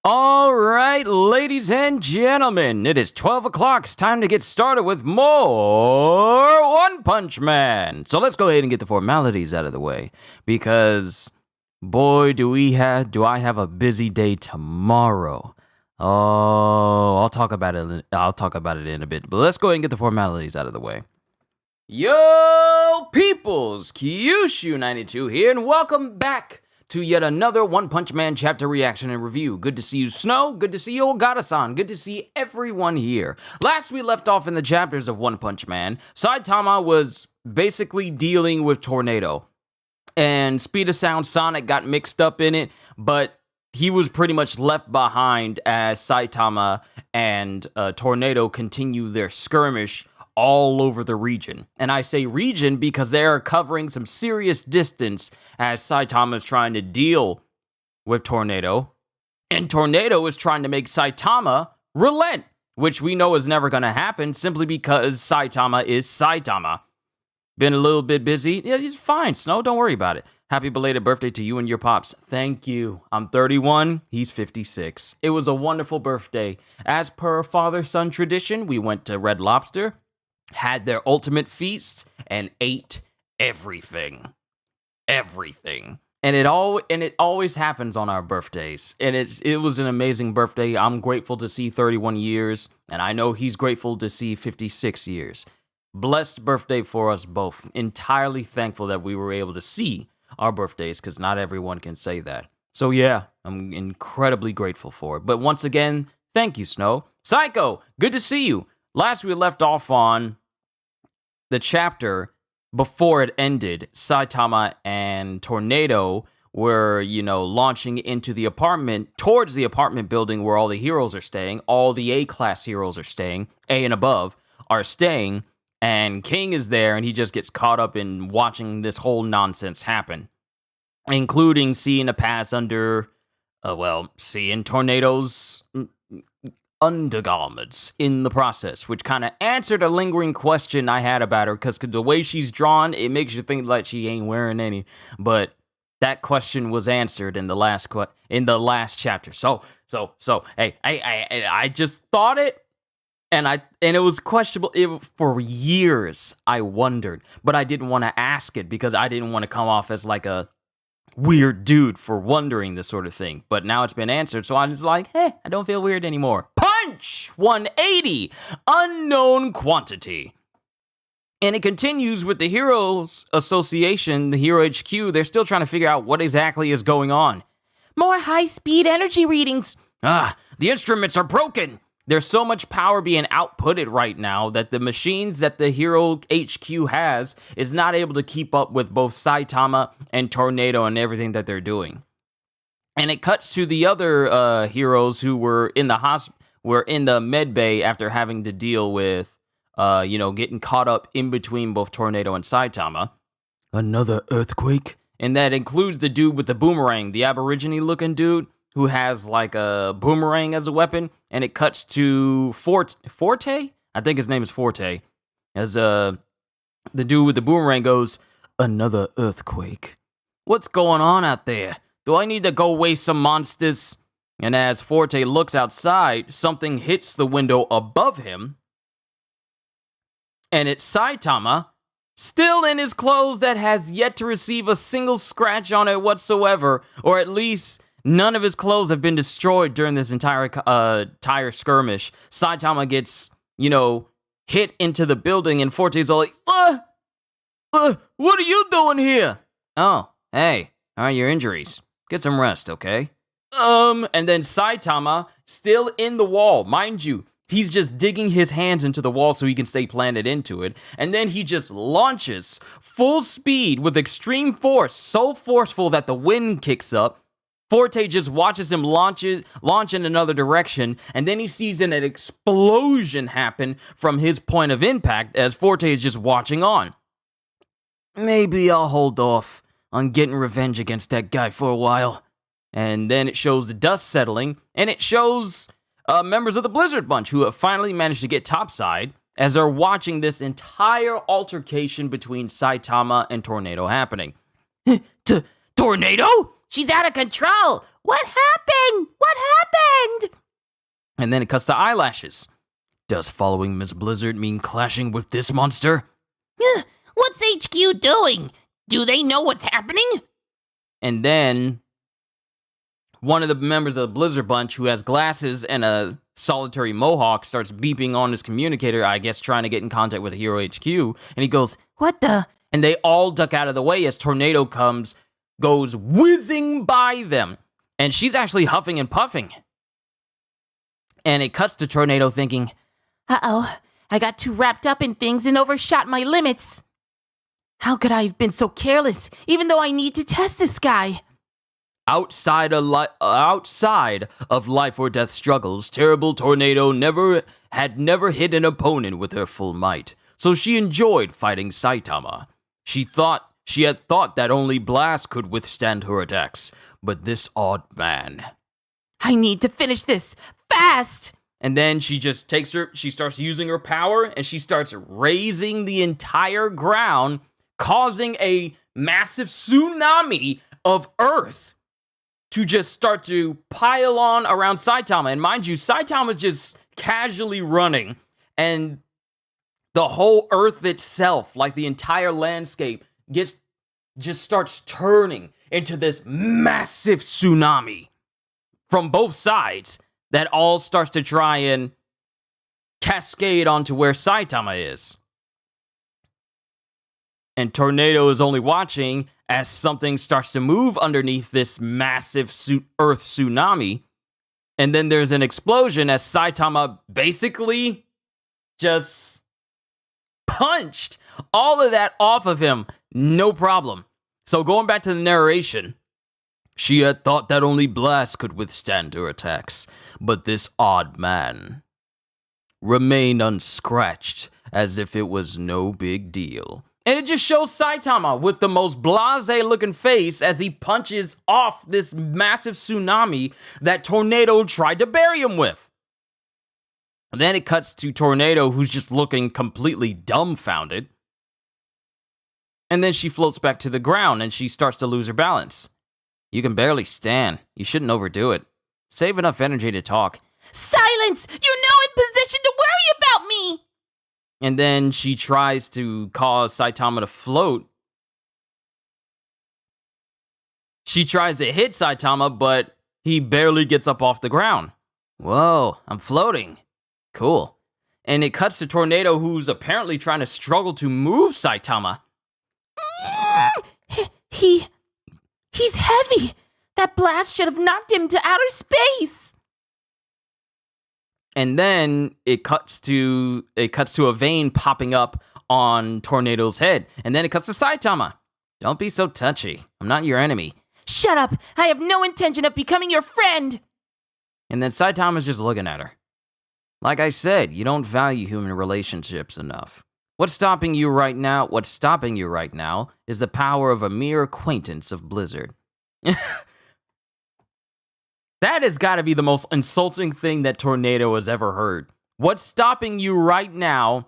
All right, ladies and gentlemen, it is 12 o'clock. It's time to get started with more One Punch Man. So let's go ahead and get the formalities out of the way, because boy, do I have a busy day tomorrow. Oh, I'll talk about it in a bit, but let's go ahead and get the formalities out of the way. Yo, peoples, Kyushu92 here, and welcome back to yet another One Punch Man chapter reaction and review. Good to see you, Snow. Good to see you, Ogata-san. Good to see everyone here. Last we left off in the chapters of One Punch Man, Saitama was basically dealing with Tornado. And Speed of Sound Sonic got mixed up in it, but he was pretty much left behind as Saitama and Tornado continue their skirmish all over the region. And I say region because they are covering some serious distance as Saitama is trying to deal with Tornado. And Tornado is trying to make Saitama relent, which we know is never going to happen simply because Saitama is Saitama. Been a little bit busy. Yeah, he's fine, Snow. Don't worry about it. Happy belated birthday to you and your pops. Thank you. I'm 31. He's 56. It was a wonderful birthday. As per father-son tradition, we went to Red Lobster, had their ultimate feast, and ate everything. Everything. And it always happens on our birthdays. And it was an amazing birthday. I'm grateful to see 31 years, and I know he's grateful to see 56 years. Blessed birthday for us both. Entirely thankful that we were able to see our birthdays, because not everyone can say that. So yeah, I'm incredibly grateful for it. But once again, thank you, Snow. Psycho, good to see you. Last we left off on the chapter before it ended, Saitama and Tornado were, launching into the apartment, towards the apartment building where all the heroes are staying. All the A-class heroes are staying, A and above, are staying, and King is there, and he just gets caught up in watching this whole nonsense happen, including seeing a pass under, seeing Tornado's undergarments in the process, which kind of answered a lingering question I had about her, because the way she's drawn, it makes you think like she ain't wearing any, but that question was answered in the last chapter. So, hey, I just thought it, and it was questionable. For years, I wondered, but I didn't want to ask it because I didn't want to come off as like a weird dude for wondering this sort of thing. But now it's been answered, so I'm just like, hey, I don't feel weird anymore. Punch 180, unknown quantity. And it continues with the Heroes Association, the Hero HQ. They're still trying to figure out what exactly is going on. More high-speed energy readings. The instruments are broken. There's so much power being outputted right now that the machines that the Hero HQ has is not able to keep up with both Saitama and Tornado and everything that they're doing. And it cuts to the other heroes who were in the med bay after having to deal with, getting caught up in between both Tornado and Saitama. Another earthquake? And that includes the dude with the boomerang, the Aborigine-looking dude who has like a boomerang as a weapon, and it cuts to Forte? I think his name is Forte. As the dude with the boomerang goes, another earthquake. What's going on out there? Do I need to go waste some monsters? And as Forte looks outside, something hits the window above him, and it's Saitama, still in his clothes that has yet to receive a single scratch on it whatsoever, or at least none of his clothes have been destroyed during this entire skirmish. Saitama gets, hit into the building, and Forte's all like, what are you doing here? Oh, hey, how are your injuries? Get some rest, okay? And then Saitama, still in the wall, mind you, he's just digging his hands into the wall so he can stay planted into it, and then he just launches full speed with extreme force, so forceful that the wind kicks up. Forte just watches him launch in another direction, and then he sees an explosion happen from his point of impact as Forte is just watching on. Maybe I'll hold off on getting revenge against that guy for a while. And then it shows the dust settling, and it shows members of the Blizzard Bunch who have finally managed to get topside as they're watching this entire altercation between Saitama and Tornado happening. Tornado? She's out of control! What happened? What happened? And then it cuts to eyelashes. Does following Miss Blizzard mean clashing with this monster? What's HQ doing? Do they know what's happening? And then one of the members of the Blizzard Bunch, who has glasses and a solitary mohawk, starts beeping on his communicator, I guess trying to get in contact with Hero HQ, and he goes, "What the?" And they all duck out of the way as Tornado goes whizzing by them. And she's actually huffing and puffing. And it cuts to Tornado thinking, "Uh-oh, I got too wrapped up in things and overshot my limits. How could I have been so careless, even though I need to test this guy?" Outside of life or death struggles, Terrible Tornado had never hit an opponent with her full might, so she enjoyed fighting Saitama. She had thought that only Blast could withstand her attacks, but this odd man. "I need to finish this, fast!" And then she just she starts using her power, and she starts raising the entire ground, causing a massive tsunami of earth to just start to pile on around Saitama. And mind you, Saitama's just casually running, and the whole earth itself, like the entire landscape, just starts turning into this massive tsunami from both sides that all starts to try and cascade onto where Saitama is. And Tornado is only watching as something starts to move underneath this massive earth tsunami. And then there's an explosion as Saitama basically just punched all of that off of him. No problem. So going back to the narration, she had thought that only Blast could withstand her attacks, but this odd man remained unscratched as if it was no big deal. And it just shows Saitama with the most blasé looking face as he punches off this massive tsunami that Tornado tried to bury him with. And then it cuts to Tornado, who's just looking completely dumbfounded. And then she floats back to the ground and she starts to lose her balance. "You can barely stand. You shouldn't overdo it. Save enough energy to talk." "Silence! You're now in position to worry about me!" And then she tries to cause Saitama to float. She tries to hit Saitama, but he barely gets up off the ground. "Whoa, I'm floating. Cool." And it cuts to Tornado, who's apparently trying to struggle to move Saitama. He's heavy. That blast should have knocked him to outer space." And then it cuts to a vein popping up on Tornado's head. And then it cuts to Saitama. "Don't be so touchy. I'm not your enemy." "Shut up. I have no intention of becoming your friend." And then Saitama's just looking at her. "Like I said, you don't value human relationships enough. What's stopping you right now is the power of a mere acquaintance of Blizzard." That has got to be the most insulting thing that Tornado has ever heard. What's stopping you right now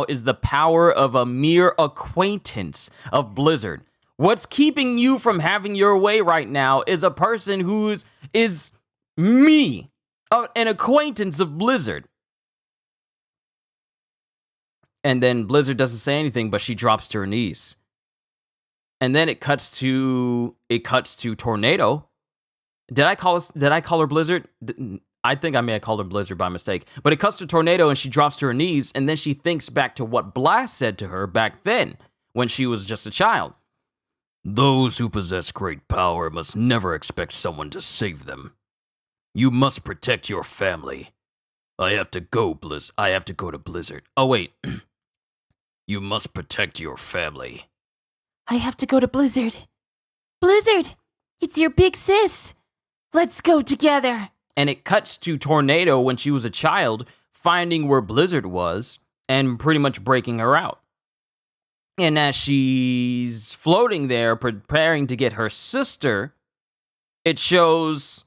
is the power of a mere acquaintance of Blizzard. What's keeping you from having your way right now is a person is me, an acquaintance of Blizzard. And then Blizzard doesn't say anything, but she drops to her knees. And then it cuts to Tornado. Did I call her Blizzard? I think I may have called her Blizzard by mistake. But it cuts to Tornado and she drops to her knees, and then she thinks back to what Blast said to her back then when she was just a child. "Those who possess great power must never expect someone to save them. You must protect your family. I have to go to Blizzard. Oh, wait. You must protect your family." "I have to go to Blizzard. Blizzard, it's your big sis. Let's go together." And it cuts to Tornado when she was a child, finding where Blizzard was and pretty much breaking her out. And as she's floating there, preparing to get her sister, it shows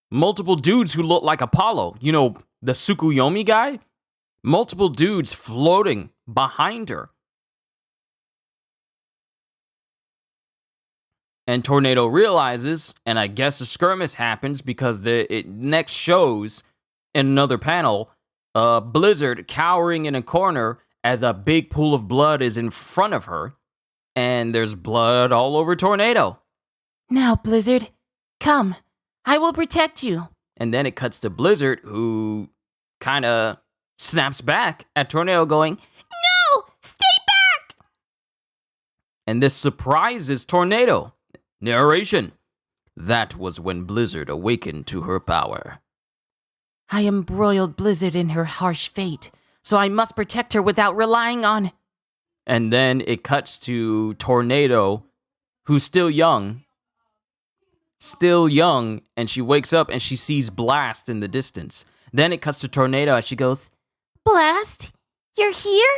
multiple dudes who look like Apollo. You know, the Tsukuyomi guy? Multiple dudes floating behind her. And Tornado realizes, and I guess a skirmish happens because it next shows in another panel, Blizzard cowering in a corner as a big pool of blood is in front of her, and there's blood all over Tornado. Now, Blizzard, come. I will protect you. And then it cuts to Blizzard, who kind of snaps back at Tornado going, No! Stay back! And this surprises Tornado. Narration. That was when Blizzard awakened to her power. I embroiled Blizzard in her harsh fate, so I must protect her without relying on... And then it cuts to Tornado, who's still young, and she wakes up and she sees Blast in the distance. Then it cuts to Tornado and she goes, Blast? You're here?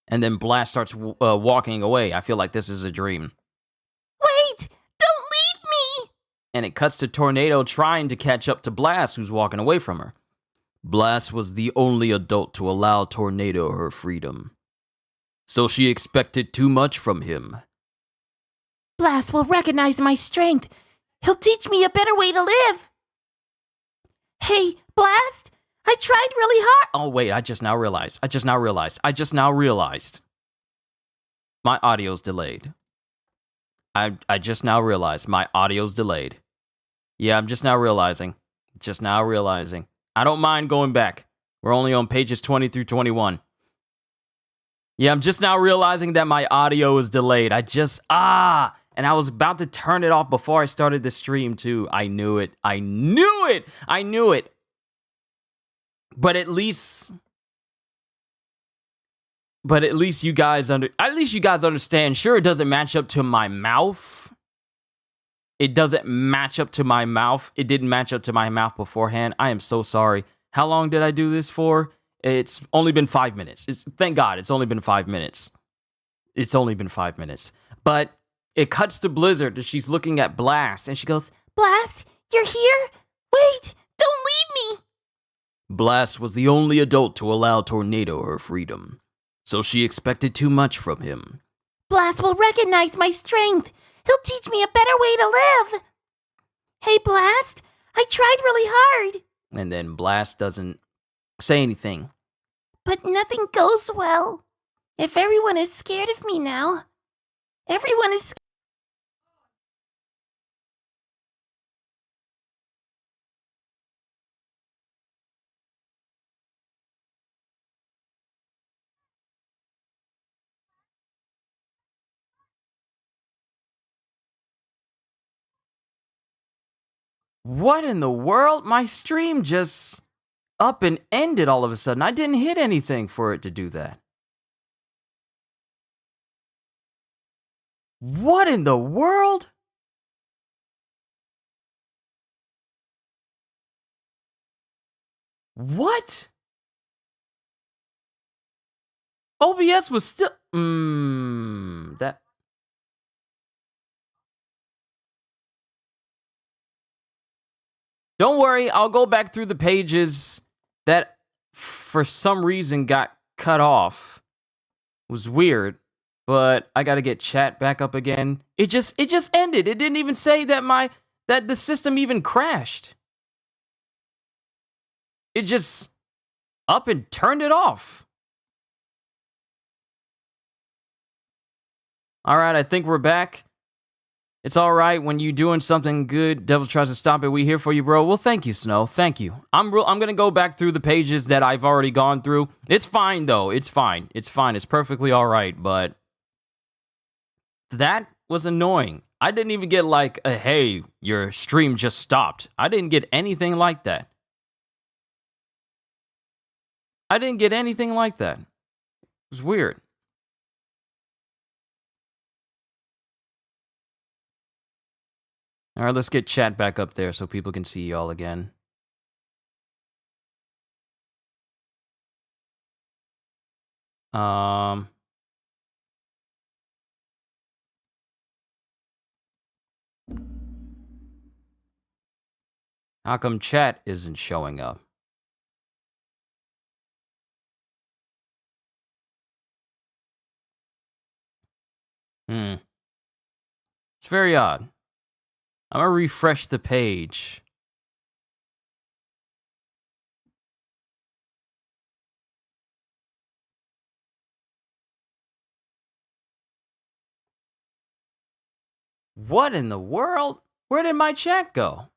And then Blast starts walking away. I feel like this is a dream. Wait! Don't leave me! And it cuts to Tornado trying to catch up to Blast, who's walking away from her. Blast was the only adult to allow Tornado her freedom. So she expected too much from him. Blast will recognize my strength. He'll teach me a better way to live. Hey, Blast, I tried really hard. Oh, wait, I just now realized. My audio's delayed. I just now realized my audio's delayed. Yeah, I'm just now realizing. I don't mind going back. We're only on pages 20 through 21. Yeah, I'm just now realizing that my audio is delayed. And I was about to turn it off before I started the stream too. I knew it. But at least you guys understand. Sure, it doesn't match up to my mouth. It didn't match up to my mouth beforehand. I am so sorry. How long did I do this for? It's only been 5 minutes. Thank God, it's only been 5 minutes. But it cuts to Blizzard and she's looking at Blast and she goes, Blast, you're here? Wait, don't leave me. Blast was the only adult to allow Tornado her freedom. So she expected too much from him. Blast will recognize my strength. He'll teach me a better way to live. Hey, Blast, I tried really hard. And then Blast doesn't say anything. But nothing goes well. If everyone is scared of me now, everyone is scared. What in the world? My stream just up and ended all of a sudden. I didn't hit anything for it to do that. What in the world? What? OBS was still... that... Don't worry, I'll go back through the pages that for some reason got cut off. It was weird, but I gotta get chat back up again. It just ended. It didn't even say that the system even crashed. It just up and turned it off. Alright, I think we're back. It's alright when you're doing something good, Devil tries to stop it. We here for you, bro. Well, thank you, Snow. Thank you. I'm gonna go back through the pages that I've already gone through. It's fine, though. It's fine. It's perfectly alright, but... that was annoying. I didn't even get like a, hey, your stream just stopped. I didn't get anything like that. It was weird. All right, let's get chat back up there so people can see y'all again. How come chat isn't showing up? It's very odd. I'm gonna refresh the page. What in the world? Where did my chat go?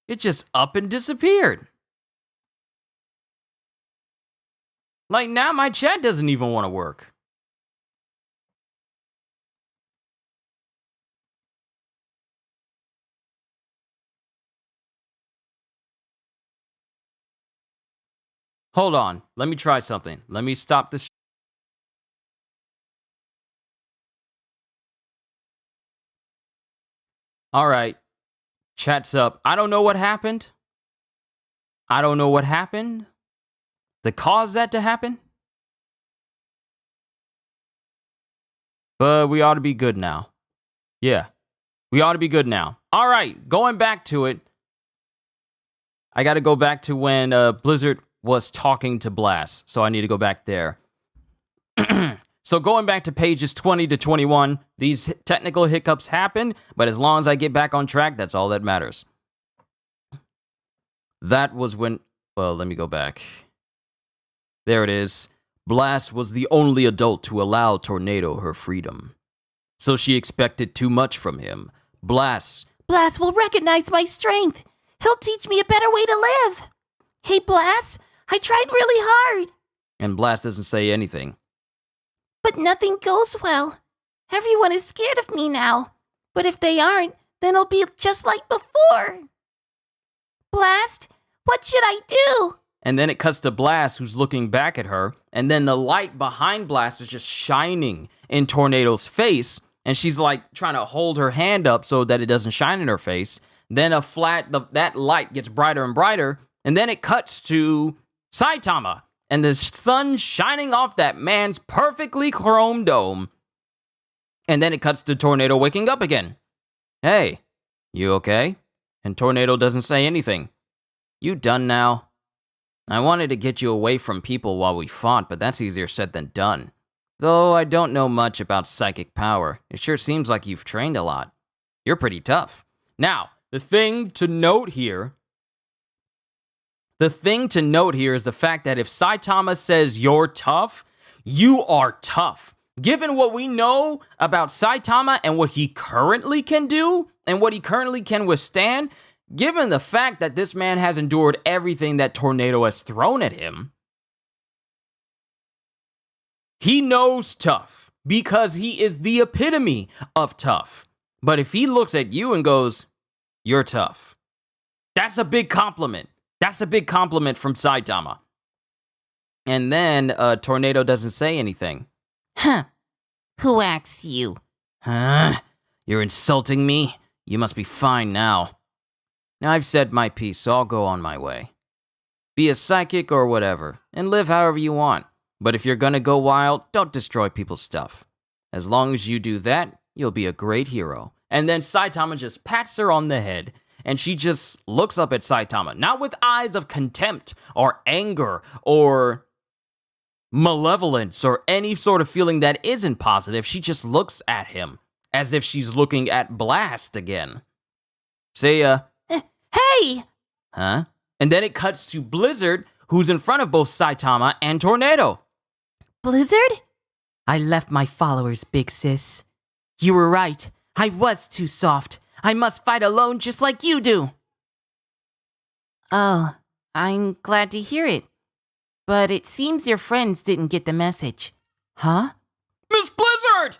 It just up and disappeared. Like, now my chat doesn't even want to work. Hold on. Let me try something. Let me stop this. All right. Chat's up. I don't know what happened. I don't know what happened that caused that to happen. But we ought to be good now. Yeah. We ought to be good now. All right. Going back to it. I got to go back to when Blizzard was talking to Blast. So I need to go back there. So going back to pages 20 to 21, these technical hiccups happen, but as long as I get back on track, that's all that matters. That was when, well, let me go back. There it is. Blast was the only adult to allow Tornado her freedom. So she expected too much from him. Blast will recognize my strength. He'll teach me a better way to live. Hey, Blast, I tried really hard. And Blast doesn't say anything. But nothing goes well. Everyone is scared of me now. But if they aren't, then it'll be just like before. Blast, what should I do? And then it cuts to Blast, who's looking back at her. And then the light behind Blast is just shining in Tornado's face. And she's like trying to hold her hand up so that it doesn't shine in her face. Then that light gets brighter and brighter. And then it cuts to Saitama. And the sun shining off that man's perfectly chromed dome. And then it cuts to Tornado waking up again. Hey, you okay? And Tornado doesn't say anything. You done now? I wanted to get you away from people while we fought, but that's easier said than done. Though I don't know much about psychic power, it sure seems like you've trained a lot. You're pretty tough. Now, the thing to note here is the fact that if Saitama says you're tough, you are tough. Given what we know about Saitama and what he currently can do and what he currently can withstand, given the fact that this man has endured everything that Tornado has thrown at him, he knows tough because he is the epitome of tough. But if he looks at you and goes, you're tough, that's a big compliment. That's a big compliment from Saitama. And then Tornado doesn't say anything. Huh. Who asks you? Huh? You're insulting me? You must be fine now. I've said my piece, so I'll go on my way. Be a psychic or whatever, and live however you want. But if you're gonna go wild, don't destroy people's stuff. As long as you do that, you'll be a great hero. And then Saitama just pats her on the head. And she just looks up at Saitama, not with eyes of contempt or anger or malevolence or any sort of feeling that isn't positive. She just looks at him as if she's looking at Blast again. Say, Hey! Huh? And then it cuts to Blizzard, who's in front of both Saitama and Tornado. Blizzard? I left my followers, big sis. You were right. I was too soft. I must fight alone just like you do. Oh, I'm glad to hear it. But it seems your friends didn't get the message. Huh? Miss Blizzard!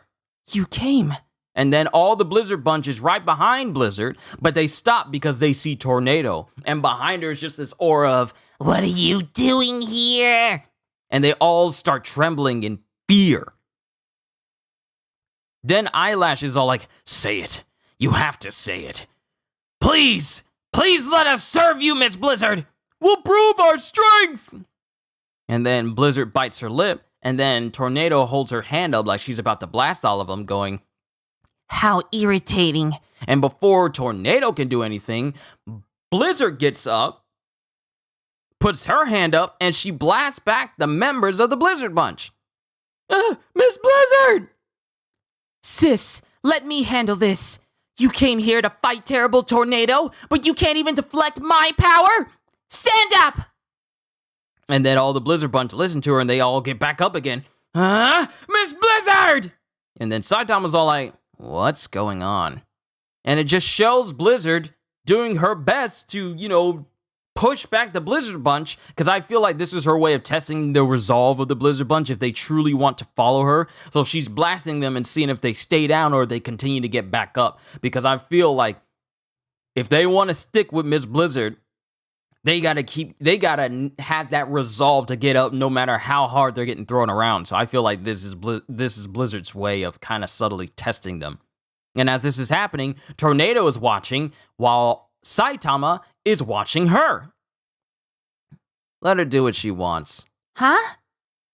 You came. And then all the Blizzard bunch is right behind Blizzard, but they stop because they see Tornado. And behind her is just this aura of, what are you doing here? And they all start trembling in fear. Then Eyelash is all like, say it. You have to say it. Please let us serve you, Miss Blizzard. We'll prove our strength. And then Blizzard bites her lip, and then Tornado holds her hand up like she's about to blast all of them, going, how irritating. And before Tornado can do anything, Blizzard gets up, puts her hand up and she blasts back the members of the Blizzard Bunch. Miss Blizzard! Sis, let me handle this. You came here to fight Terrible Tornado, but you can't even deflect my power? Stand up! And then all the Blizzard Bunch listen to her and they all get back up again. Miss Blizzard! And then Saitama's all like, what's going on? And it just shows Blizzard doing her best to, push back the Blizzard Bunch, because I feel like this is her way of testing the resolve of the Blizzard Bunch if they truly want to follow her. So she's blasting them and seeing if they stay down or they continue to get back up. Because I feel like if they want to stick with Miss Blizzard, they gotta have that resolve to get up no matter how hard they're getting thrown around. So I feel like this is Blizzard's way of kind of subtly testing them. And as this is happening, Tornado is watching while Saitama is watching her. Let her do what she wants. Huh?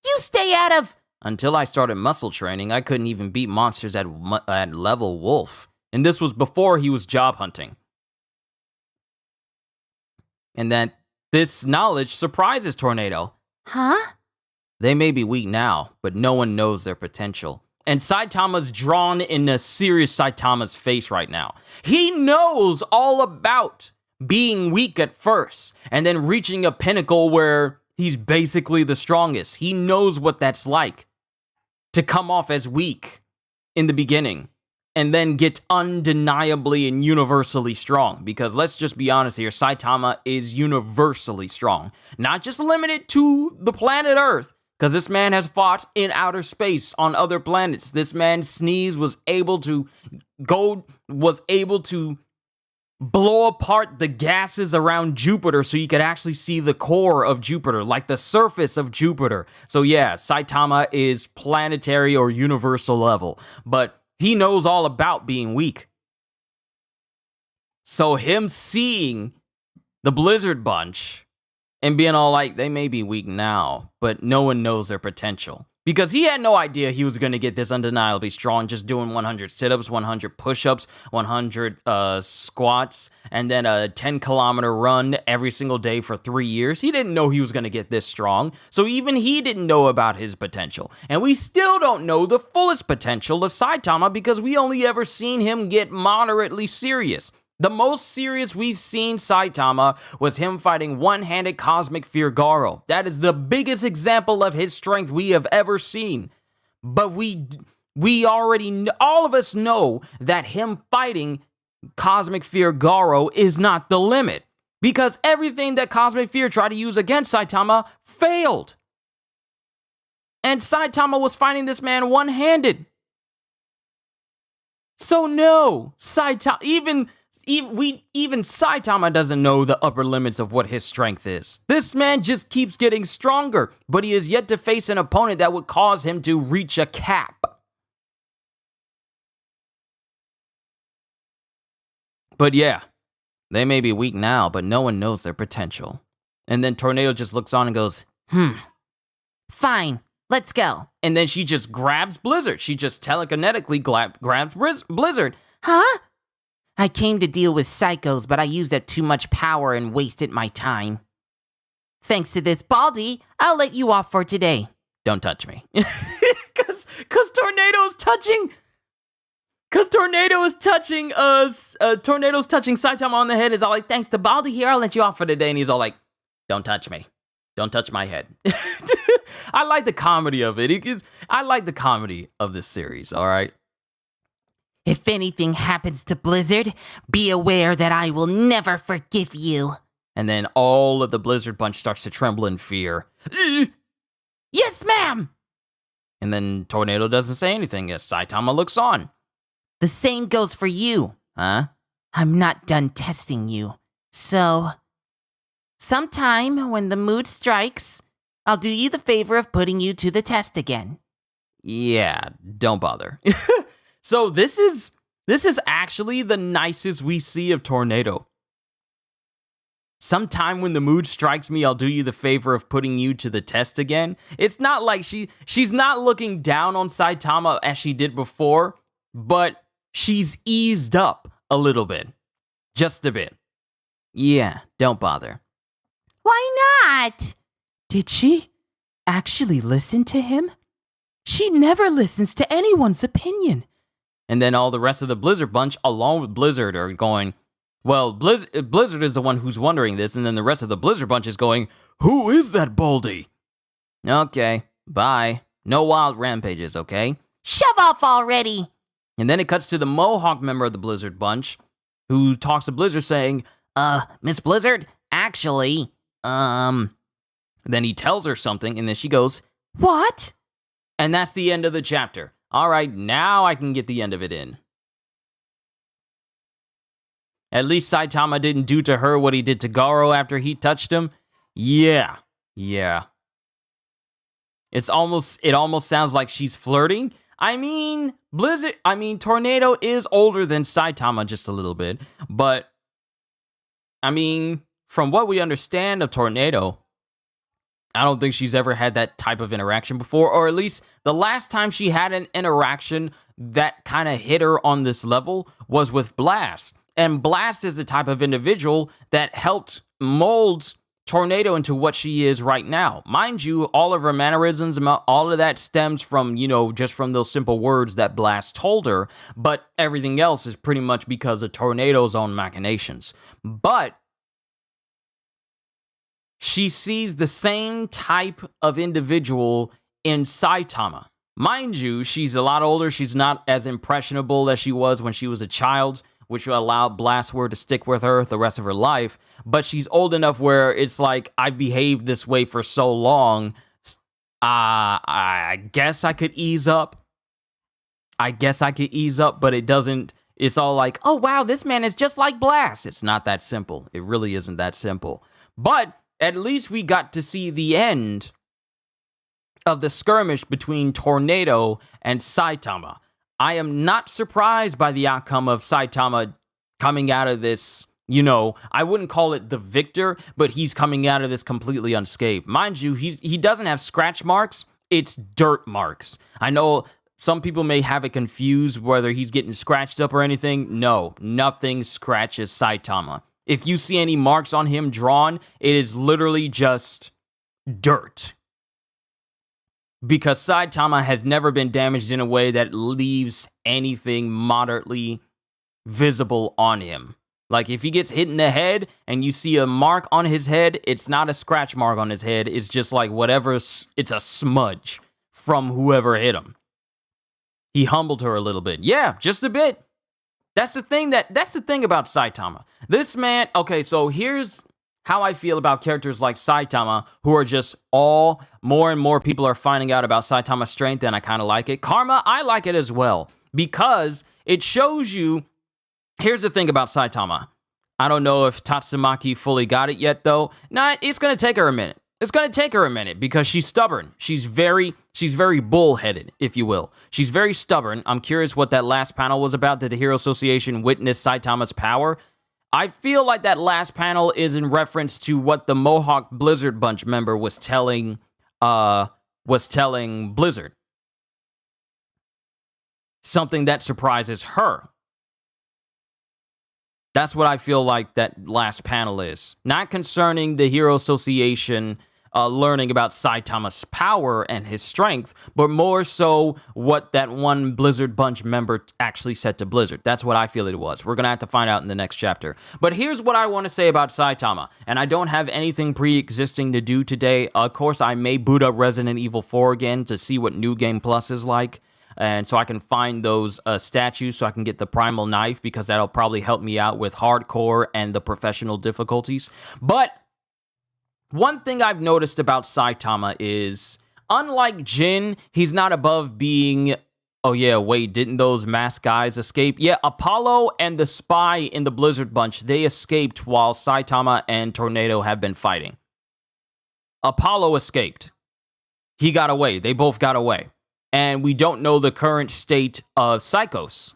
You stay out of... Until I started muscle training, I couldn't even beat monsters at level wolf. And this was before he was job hunting. And that this knowledge surprises Tornado. Huh? They may be weak now, but no one knows their potential. And Saitama's drawn in a serious Saitama's face right now. He knows all about being weak at first, and then reaching a pinnacle where he's basically the strongest. He knows what that's like, to come off as weak in the beginning, and then get undeniably and universally strong. Because let's just be honest here, Saitama is universally strong. Not just limited to the planet Earth, because this man has fought in outer space on other planets. This man Sneeze was able to blow apart the gases around Jupiter so you could actually see the core of Jupiter, like the surface of Jupiter. So yeah, Saitama is planetary or universal level, but he knows all about being weak. So him seeing the Blizzard Bunch and being all like, they may be weak now, but no one knows their potential. Because he had no idea he was going to get this undeniably strong just doing 100 sit-ups, 100 push-ups, 100 squats, and then a 10-kilometer run every single day for 3 years. He didn't know he was going to get this strong, so even he didn't know about his potential. And we still don't know the fullest potential of Saitama because we only ever seen him get moderately serious. The most serious we've seen Saitama was him fighting one-handed Cosmic Fear Garo. That is the biggest example of his strength we have ever seen. But we already, all of us know that him fighting Cosmic Fear Garo is not the limit. Because everything that Cosmic Fear tried to use against Saitama failed. And Saitama was fighting this man one-handed. So no, Saitama, even Saitama doesn't know the upper limits of what his strength is. This man just keeps getting stronger, but he is yet to face an opponent that would cause him to reach a cap. But yeah, they may be weak now, but no one knows their potential. And then Tornado just looks on and goes, Fine, let's go. And then she just grabs Blizzard. She just telekinetically grabs Blizzard. Huh? I came to deal with psychos, but I used up too much power and wasted my time. Thanks to this Baldy, I'll let you off for today. Don't touch me. Cause Tornado's touching Tornado's touching Saitama on the head. Is all like, thanks to Baldy here, I'll let you off for today. And he's all like, don't touch me. Don't touch my head. I like the comedy of it. I like the comedy of this series, all right? If anything happens to Blizzard, be aware that I will never forgive you. And then all of the Blizzard Bunch starts to tremble in fear. Yes, ma'am! And then Tornado doesn't say anything as Saitama looks on. The same goes for you. Huh? I'm not done testing you. So, sometime when the mood strikes, I'll do you the favor of putting you to the test again. Yeah, don't bother. So this is actually the nicest we see of Tornado. Sometime when the mood strikes me, I'll do you the favor of putting you to the test again. It's not like she's not looking down on Saitama as she did before, but she's eased up a little bit. Just a bit. Yeah, don't bother. Why not? Did she actually listen to him? She never listens to anyone's opinion. And then all the rest of the Blizzard bunch, along with Blizzard, are going, well, Blizzard is the one who's wondering this, and then the rest of the Blizzard bunch is going, who is that Baldy? Okay, bye. No wild rampages, okay? Shove off already. And then it cuts to the Mohawk member of the Blizzard bunch, who talks to Blizzard saying, Miss Blizzard, actually, Then he tells her something, and then she goes, What? And that's the end of the chapter. All right, now I can get the end of it in. At least Saitama didn't do to her what he did to Garo after he touched him. Yeah. It almost sounds like she's flirting. I mean, Tornado is older than Saitama just a little bit, but I mean, from what we understand of Tornado, I don't think she's ever had that type of interaction before, or at least the last time she had an interaction that kind of hit her on this level was with Blast. And Blast is the type of individual that helped mold Tornado into what she is right now. Mind you, all of her mannerisms, all of that stems from, just from those simple words that Blast told her, but everything else is pretty much because of Tornado's own machinations. But she sees the same type of individual in Saitama. Mind you, she's a lot older. She's not as impressionable as she was when she was a child, which will allow Blastword to stick with her the rest of her life. But she's old enough where it's like, I've behaved this way for so long. I guess I could ease up. But it doesn't. It's all like, oh, wow, this man is just like Blast. It's not that simple. It really isn't that simple. But at least we got to see the end of the skirmish between Tornado and Saitama. I am not surprised by the outcome of Saitama coming out of this, I wouldn't call it the victor, but he's coming out of this completely unscathed. Mind you, he doesn't have scratch marks, it's dirt marks. I know some people may have it confused whether he's getting scratched up or anything. No, nothing scratches Saitama. If you see any marks on him drawn, it is literally just dirt. Because Saitama has never been damaged in a way that leaves anything moderately visible on him. Like, if he gets hit in the head and you see a mark on his head, it's not a scratch mark on his head. It's just like it's a smudge from whoever hit him. He humbled her a little bit. Yeah, just a bit. That's the thing about Saitama. This man, okay, so here's how I feel about characters like Saitama, who are just more and more people are finding out about Saitama's strength, and I kind of like it. Karma, I like it as well, because it shows you, here's the thing about Saitama. I don't know if Tatsumaki fully got it yet, though. Nah, it's going to take her a minute. It's going to take her a minute, because she's stubborn. She's very bullheaded, if you will. She's very stubborn. I'm curious what that last panel was about. Did the Hero Association witness Saitama's power? I feel like that last panel is in reference to what the Mohawk Blizzard Bunch member was telling Blizzard. Something that surprises her. That's what I feel like that last panel is. Not concerning the Hero Association learning about Saitama's power and his strength, but more so what that one Blizzard Bunch member actually said to Blizzard. That's what I feel it was. We're going to have to find out in the next chapter. But here's what I want to say about Saitama, and I don't have anything pre-existing to do today. Of course, I may boot up Resident Evil 4 again to see what New Game Plus is like, and so I can find those statues so I can get the Primal Knife, because that'll probably help me out with hardcore and the professional difficulties. But one thing I've noticed about Saitama is, unlike Jin, he's not above being, oh yeah, wait, didn't those masked guys escape? Yeah, Apollo and the spy in the Blizzard Bunch, they escaped while Saitama and Tornado have been fighting. Apollo escaped. He got away. They both got away. And we don't know the current state of Psychos.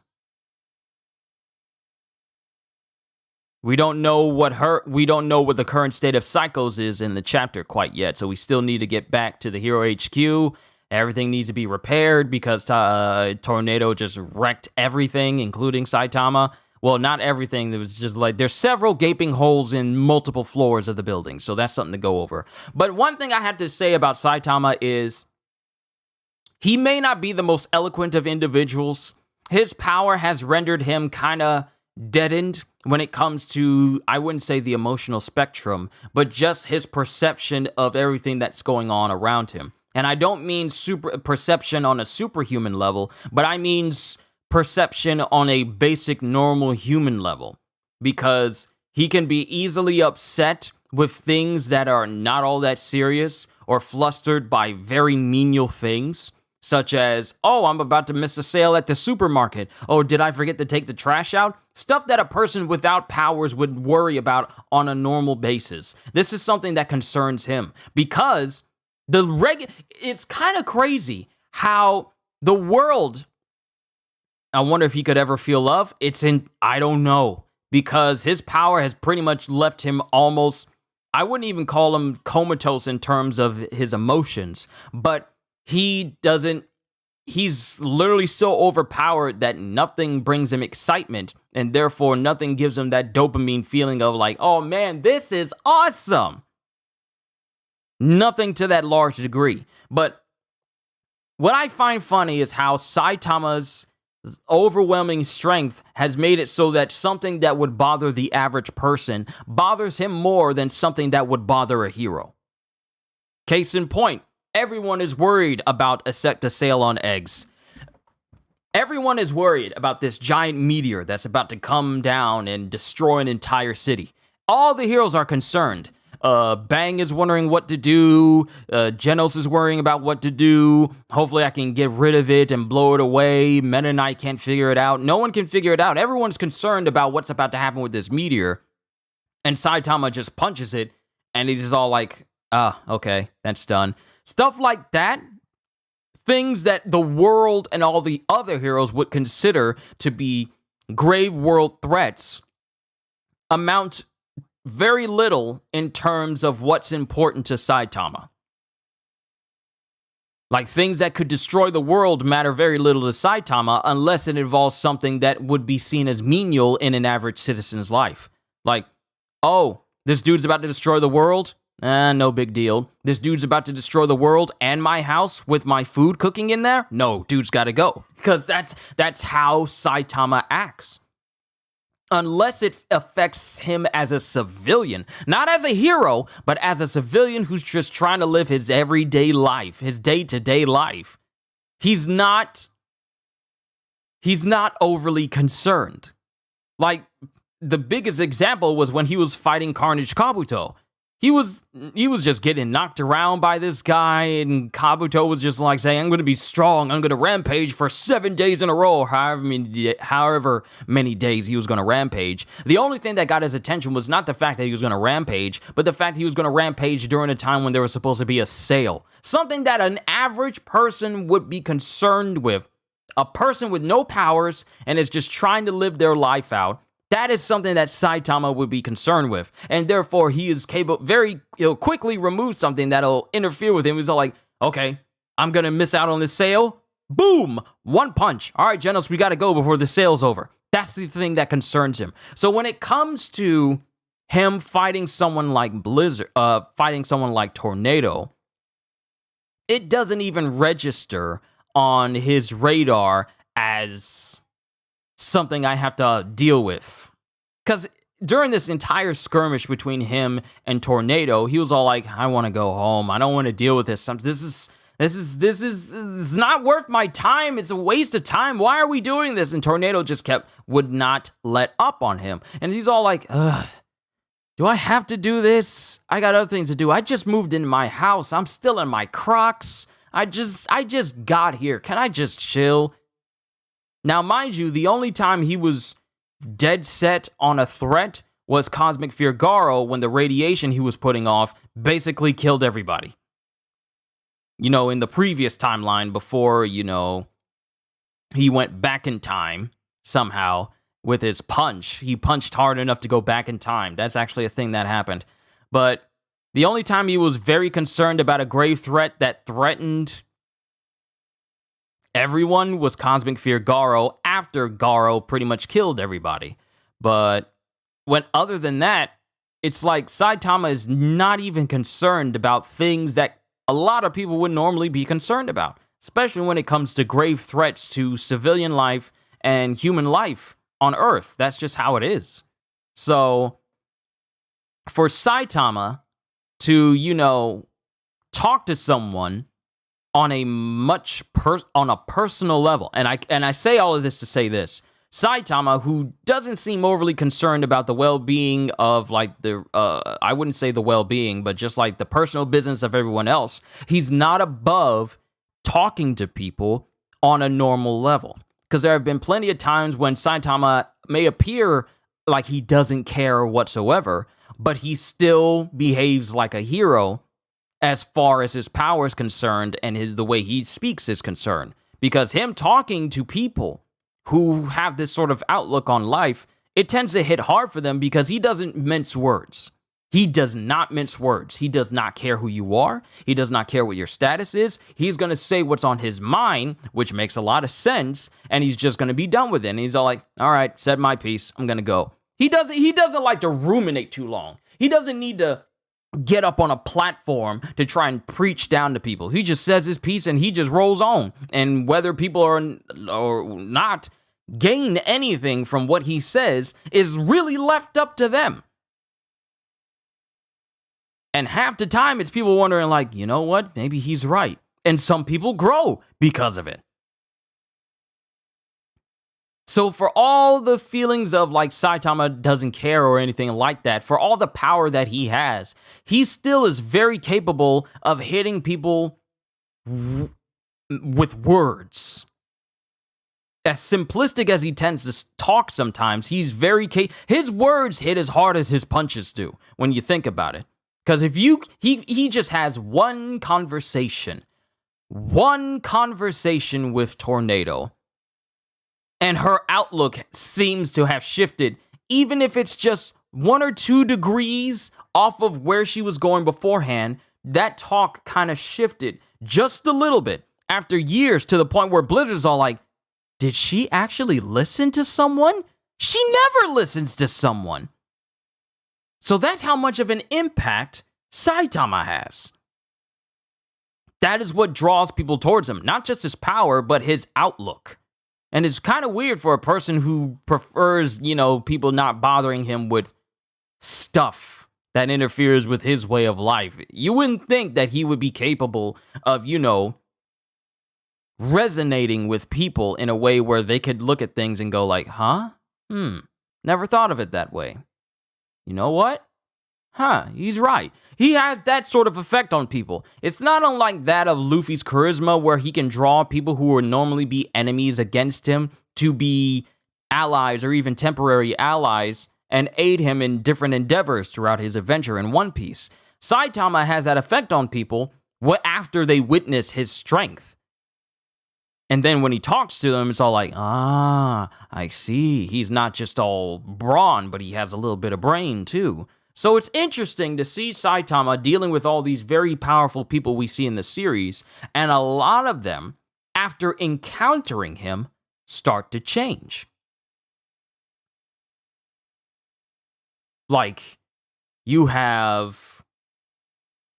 We don't know what the current state of Psychos is in the chapter quite yet, so we still need to get back to the Hero HQ. Everything needs to be repaired because Tornado just wrecked everything, including Saitama. Well, not everything. There was just like, there's several gaping holes in multiple floors of the building. So that's something to go over. But one thing I had to say about Saitama is he may not be the most eloquent of individuals. His power has rendered him kind of deadened when it comes to, I wouldn't say the emotional spectrum, but just his perception of everything that's going on around him. And I don't mean perception on a superhuman level, but I mean perception on a basic normal human level, because he can be easily upset with things that are not all that serious, or flustered by very menial things, such as, oh, I'm about to miss a sale at the supermarket. Oh, did I forget to take the trash out? Stuff that a person without powers would worry about on a normal basis. This is something that concerns him, because it's kind of crazy how the world, I wonder if he could ever feel love. I don't know, because his power has pretty much left him almost, I wouldn't even call him comatose in terms of his emotions, but he's literally so overpowered that nothing brings him excitement, and therefore nothing gives him that dopamine feeling of like, oh man, this is awesome. Nothing to that large degree. But what I find funny is how Saitama's overwhelming strength has made it so that something that would bother the average person bothers him more than something that would bother a hero. Case in point, everyone is worried about a sale on eggs. Everyone is worried about this giant meteor that's about to come down and destroy an entire city. All the heroes are concerned. Bang is wondering what to do. Genos is worrying about what to do. Hopefully I can get rid of it and blow it away. Meta Knight can't figure it out. No one can figure it out. Everyone's concerned about what's about to happen with this meteor. And Saitama just punches it, and he's just all like, okay, that's done. Stuff like that. Things that the world and all the other heroes would consider to be grave world threats amount very little in terms of what's important to Saitama. Like, things that could destroy the world matter very little to Saitama unless it involves something that would be seen as menial in an average citizen's life. Like, oh, this dude's about to destroy the world? No big deal. This dude's about to destroy the world and my house with my food cooking in there? No, dude's gotta go. Because that's how Saitama acts. Unless it affects him as a civilian. Not as a hero, but as a civilian who's just trying to live his everyday life, his day-to-day life. He's not overly concerned. Like, the biggest example was when he was fighting Carnage Kabuto. He was just getting knocked around by this guy, and Kabuto was just like saying, I'm going to be strong, I'm going to rampage for 7 days in a row, however many days he was going to rampage. The only thing that got his attention was not the fact that he was going to rampage, but the fact he was going to rampage during a time when there was supposed to be a sale. Something that an average person would be concerned with. A person with no powers and is just trying to live their life out. That is something that Saitama would be concerned with, and therefore he is capable. He'll quickly remove something that'll interfere with him. He's all like, "Okay, I'm gonna miss out on this sale. Boom, one punch. All right, Genos, we gotta go before the sale's over." That's the thing that concerns him. So when it comes to him fighting someone like fighting someone like Tornado, it doesn't even register on his radar as something I have to deal with. Because during this entire skirmish between him and Tornado, he was all like, I want to go home. I don't want to deal with this. This is not worth my time. It's a waste of time. Why are we doing this? And Tornado just would not let up on him. And he's all like, ugh, do I have to do this? I got other things to do. I just moved into my house. I'm still in my Crocs. I just got here. Can I just chill? Now, mind you, the only time he was dead set on a threat was Cosmic Fear Garo, when the radiation he was putting off basically killed everybody. You know, in the previous timeline before, you know, he went back in time somehow with his punch. He punched hard enough to go back in time. That's actually a thing that happened. But the only time he was very concerned about a grave threat that threatened everyone was Cosmic Fear Garo, after Garo pretty much killed everybody. But other than that, it's like Saitama is not even concerned about things that a lot of people would normally be concerned about, especially when it comes to grave threats to civilian life and human life on Earth. That's just how it is. So for Saitama to, talk to someone on a on a personal level, and I say all of this to say this: Saitama, who doesn't seem overly concerned about the well-being of like I wouldn't say the well-being, but just like the personal business of everyone else, he's not above talking to people on a normal level. Because there have been plenty of times when Saitama may appear like he doesn't care whatsoever, but he still behaves like a hero as far as his power is concerned and the way he speaks is concerned. Because him talking to people who have this sort of outlook on life, it tends to hit hard for them because he doesn't mince words. He does not mince words. He does not care who you are. He does not care what your status is. He's going to say what's on his mind, which makes a lot of sense, and he's just going to be done with it. And he's all like, all right, said my piece. I'm going to go. He doesn't like to ruminate too long. He doesn't need to get up on a platform to try and preach down to people. He just says his piece and he just rolls on. And whether people are or not gain anything from what he says is really left up to them. And half the time, it's people wondering, like, you know what? Maybe he's right. And some people grow because of it. So for all the feelings of, like, Saitama doesn't care or anything like that, for all the power that he has, he still is very capable of hitting people with words. As simplistic as he tends to talk sometimes, he's very his words hit as hard as his punches do, when you think about it. Because if he just has one conversation with Tornado, and her outlook seems to have shifted, even if it's just 1 or 2 degrees off of where she was going beforehand, that talk kind of shifted just a little bit after years, to the point where Blizzard's all like, did she actually listen to someone? She never listens to someone. So that's how much of an impact Saitama has. That is what draws people towards him. Not just his power, but his outlook. And it's kind of weird for a person who prefers, people not bothering him with stuff that interferes with his way of life. You wouldn't think that he would be capable of, resonating with people in a way where they could look at things and go like, huh? Never thought of it that way. You know what? He's right. He has that sort of effect on people. It's not unlike that of Luffy's charisma, where he can draw people who would normally be enemies against him to be allies or even temporary allies and aid him in different endeavors throughout his adventure in One Piece. Saitama has that effect on people after they witness his strength. And then when he talks to them, it's all like, I see. He's not just all brawn, but he has a little bit of brain too. So it's interesting to see Saitama dealing with all these very powerful people we see in the series, and a lot of them, after encountering him, start to change. Like, you have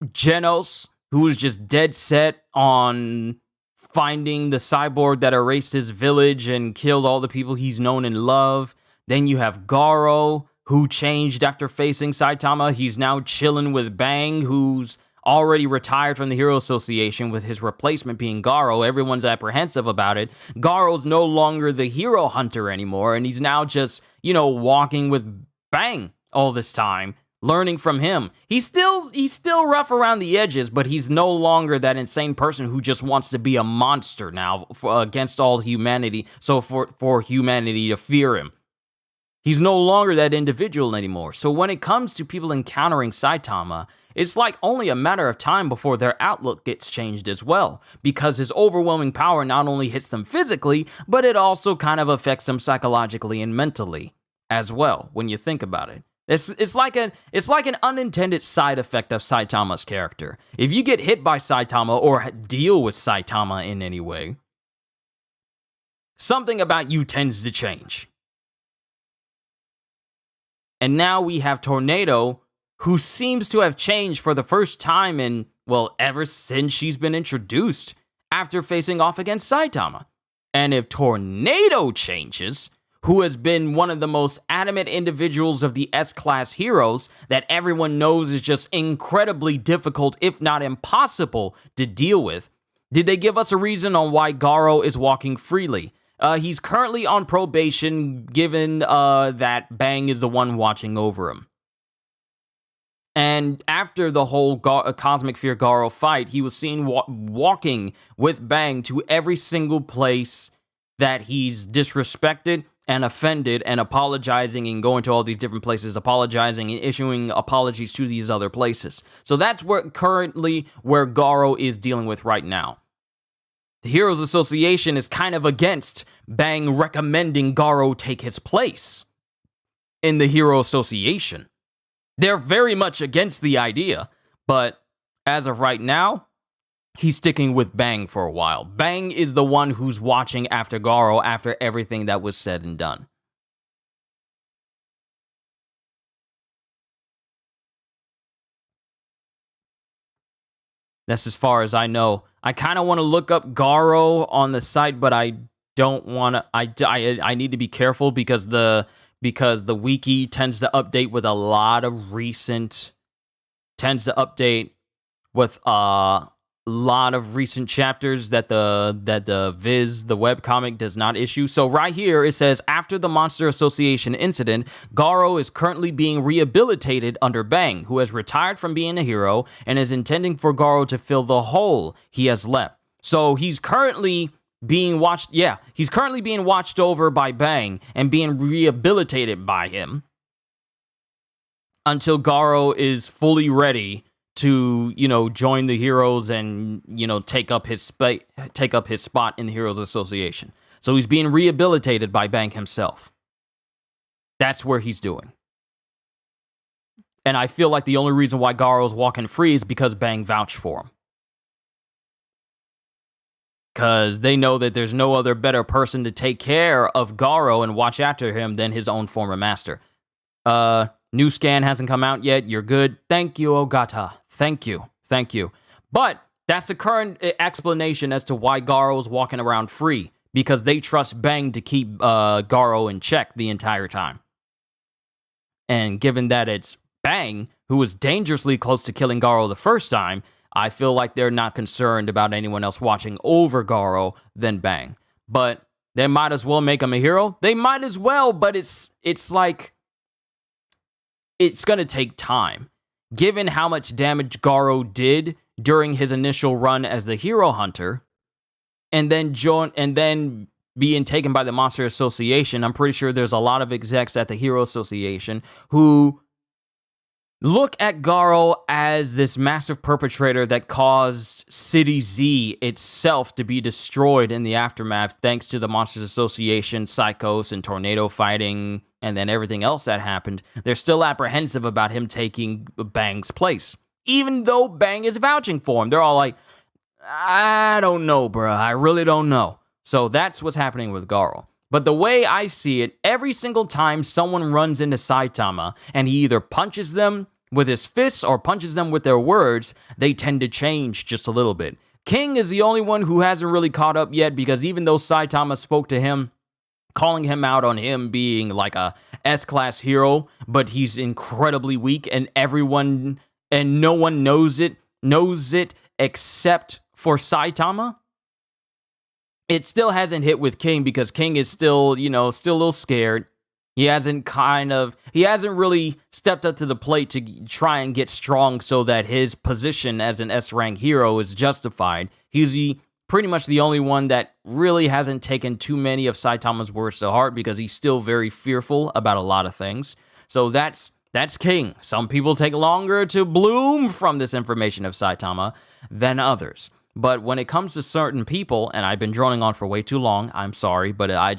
Genos, who is just dead set on finding the cyborg that erased his village and killed all the people he's known and loved. Then you have Garo, who changed after facing Saitama. He's now chilling with Bang, who's already retired from the Hero Association, with his replacement being Garo. Everyone's apprehensive about it. Garo's no longer the hero hunter anymore, and he's now just, walking with Bang all this time, learning from him. He's still rough around the edges, but he's no longer that insane person who just wants to be a monster now against all humanity, so for humanity to fear him. He's no longer that individual anymore. So when it comes to people encountering Saitama, it's like only a matter of time before their outlook gets changed as well, because his overwhelming power not only hits them physically, but it also kind of affects them psychologically and mentally as well, when you think about it. It's like an unintended side effect of Saitama's character. If you get hit by Saitama or deal with Saitama in any way, something about you tends to change. And now we have Tornado, who seems to have changed for the first time in, well, ever since she's been introduced after facing off against Saitama. And if Tornado changes, who has been one of the most adamant individuals of the S-Class heroes that everyone knows is just incredibly difficult, if not impossible, to deal with, did they give us a reason on why Garo is walking freely? He's currently on probation, given that Bang is the one watching over him. And after the whole Cosmic Fear Garo fight, he was seen walking with Bang to every single place that he's disrespected and offended, and apologizing and going to all these different places, apologizing and issuing apologies to these other places. So that's where Garo is dealing with right now. The Heroes Association is kind of against Bang recommending Garo take his place in the Hero Association. They're very much against the idea, but as of right now, he's sticking with Bang for a while. Bang is the one who's watching after Garo after everything that was said and done. That's as far as I know. I kind of want to look up Garo on the site, but I don't want to. I need to be careful because the wiki tends to update with a lot of recent chapters that the Viz, the webcomic, does not issue. So right here it says, after the Monster Association incident, Garo is currently being rehabilitated under Bang, who has retired from being a hero and is intending for Garo to fill the hole he has left. So he's currently being watched. Yeah, he's currently being watched over by Bang and being rehabilitated by him until Garo is fully ready to, join the heroes and, take up his spot in the Heroes Association. So he's being rehabilitated by Bang himself. That's where he's doing. And I feel like the only reason why Garo's walking free is because Bang vouched for him. Because they know that there's no other better person to take care of Garo and watch after him than his own former master. New scan hasn't come out yet. You're good. Thank you, Ogata. Thank you. But that's the current explanation as to why Garo's walking around free. Because they trust Bang to keep Garo in check the entire time. And given that it's Bang, who was dangerously close to killing Garo the first time, I feel like they're not concerned about anyone else watching over Garo than Bang. But they might as well make him a hero. They might as well, but it's like, it's going to take time. Given how much damage Garo did during his initial run as the Hero Hunter, and then being taken by the Monster Association, I'm pretty sure there's a lot of execs at the Hero Association who look at Garo as this massive perpetrator that caused City Z itself to be destroyed in the aftermath thanks to the Monsters Association, Psychos, and Tornado fighting, and then everything else that happened. They're still apprehensive about him taking Bang's place. Even though Bang is vouching for him, they're all like, I don't know, bruh. I really don't know. So that's what's happening with Garo. But the way I see it, every single time someone runs into Saitama and he either punches them with his fists or punches them with their words, they tend to change just a little bit. King is the only one who hasn't really caught up yet, because even though Saitama spoke to him, calling him out on him being like a S-class hero, but he's incredibly weak and no one knows it except for Saitama. It still hasn't hit with King because King is still a little scared. He hasn't really stepped up to the plate to try and get strong so that his position as an S-rank hero is justified. He's pretty much the only one that really hasn't taken too many of Saitama's words to heart because he's still very fearful about a lot of things. So that's King. Some people take longer to bloom from this information of Saitama than others. But when it comes to certain people, and I've been droning on for way too long, I'm sorry, but I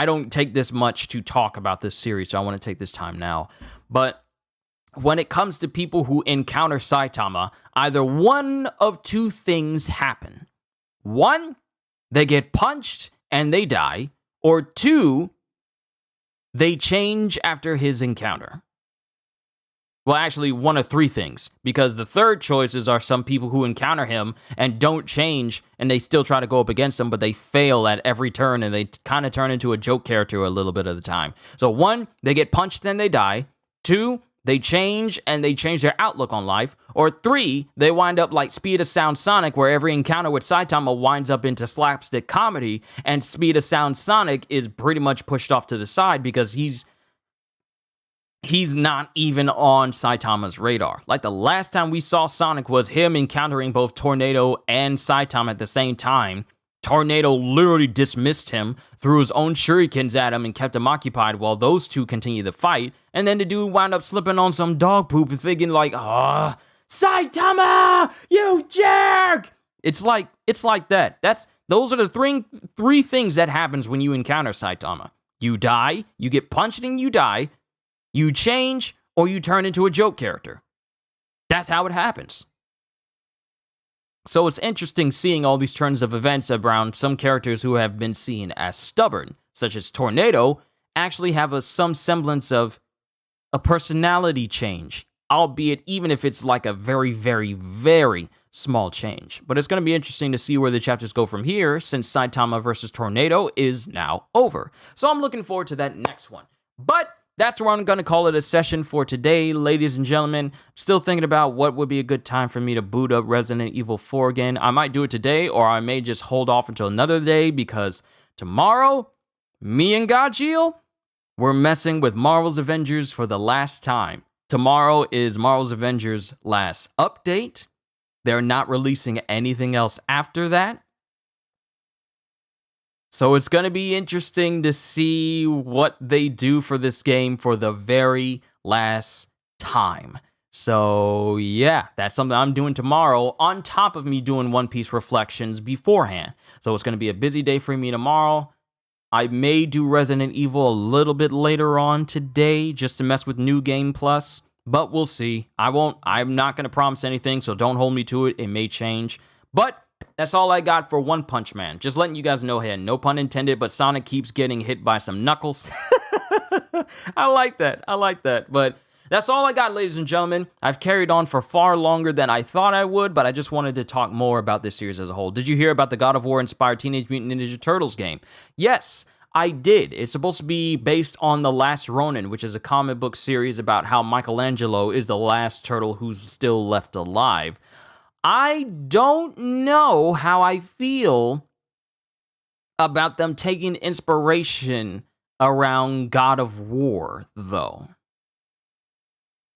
don't take this much to talk about this series, so I want to take this time now. But when it comes to people who encounter Saitama, either one of two things happen. One, they get punched and they die. Or two, they change after his encounter. Well, actually, one of three things, because the third choices are some people who encounter him and don't change, and they still try to go up against him, but they fail at every turn, and they kind of turn into a joke character a little bit of the time. So 1, they get punched and they die. 2, they change and they change their outlook on life. Or 3, they wind up like Speed of Sound Sonic, where every encounter with Saitama winds up into slapstick comedy, and Speed of Sound Sonic is pretty much pushed off to the side because he's not even on Saitama's radar. Like the last time we saw Sonic was him encountering both Tornado and Saitama at the same time. Tornado literally dismissed him, threw his own shurikens at him, and kept him occupied while those two continued the fight. And then the dude wound up slipping on some dog poop and thinking like, Saitama, you jerk! It's like that. Those are the three things that happens when you encounter Saitama. You die, you get punched and you die, you change, or you turn into a joke character. That's how it happens. So it's interesting seeing all these turns of events around some characters who have been seen as stubborn, such as Tornado, actually have some semblance of a personality change, albeit even if it's like a very, very, very small change. But it's going to be interesting to see where the chapters go from here, since Saitama versus Tornado is now over. So I'm looking forward to that next one. But that's where I'm going to call it a session for today, ladies and gentlemen. I'm still thinking about what would be a good time for me to boot up Resident Evil 4 again. I might do it today, or I may just hold off until another day, because tomorrow, me and Gajeel, we're messing with Marvel's Avengers for the last time. Tomorrow is Marvel's Avengers' last update. They're not releasing anything else after that. So it's going to be interesting to see what they do for this game for the very last time. So yeah, that's something I'm doing tomorrow on top of me doing One Piece reflections beforehand. So it's going to be a busy day for me tomorrow. I may do Resident Evil a little bit later on today just to mess with New Game Plus, but we'll see. I'm not going to promise anything, so don't hold me to it. It may change. But that's all I got for One Punch Man. Just letting you guys know here, no pun intended, but Sonic keeps getting hit by some knuckles. I like that. But that's all I got, ladies and gentlemen. I've carried on for far longer than I thought I would, but I just wanted to talk more about this series as a whole. Did you hear about the God of War inspired Teenage Mutant Ninja Turtles game? Yes, I did. It's supposed to be based on The Last Ronin, which is a comic book series about how Michelangelo is the last turtle who's still left alive. I don't know how I feel about them taking inspiration around God of War, though.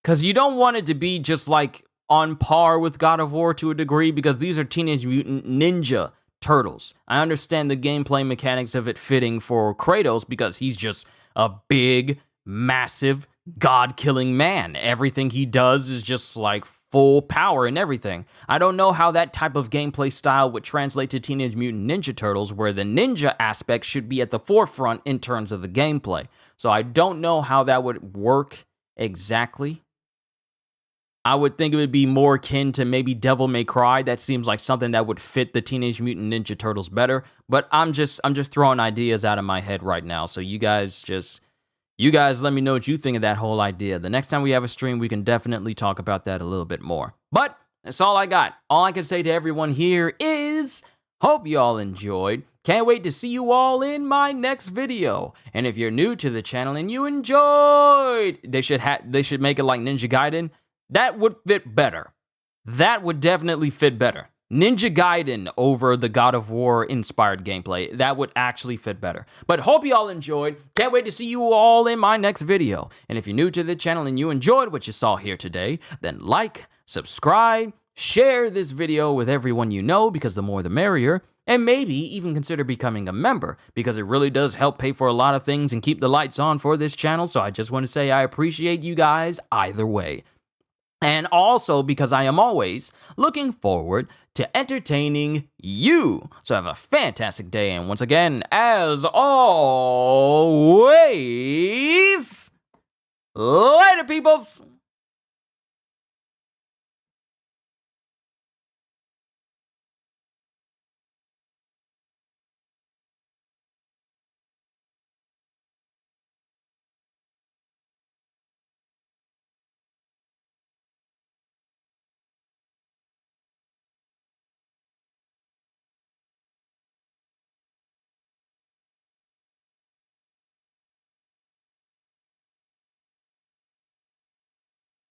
Because you don't want it to be just like on par with God of War to a degree, because these are Teenage Mutant Ninja Turtles. I understand the gameplay mechanics of it fitting for Kratos because he's just a big, massive, god-killing man. Everything he does is just like full power and everything. I don't know how that type of gameplay style would translate to Teenage Mutant Ninja Turtles, where the ninja aspect should be at the forefront in terms of the gameplay. So I don't know how that would work exactly. I would think it would be more akin to maybe Devil May Cry. That seems like something that would fit the Teenage Mutant Ninja Turtles better. But I'm just throwing ideas out of my head right now. So you guys let me know what you think of that whole idea. The next time we have a stream, we can definitely talk about that a little bit more. But that's all I got. All I can say to everyone here is, hope you all enjoyed. Can't wait to see you all in my next video. And if you're new to the channel and you enjoyed, they should make it like Ninja Gaiden. That would fit better. That would definitely fit better. Ninja Gaiden over the God of War inspired gameplay. That would actually fit better. But hope you all enjoyed. Can't wait to see you all in my next video. And if you're new to the channel and you enjoyed what you saw here today, then like, subscribe, share this video with everyone you know, because the more the merrier. And maybe even consider becoming a member, because it really does help pay for a lot of things and keep the lights on for this channel. So I just want to say I appreciate you guys either way. And also because I am always looking forward to entertaining you. So have a fantastic day. And once again, as always, later, peoples.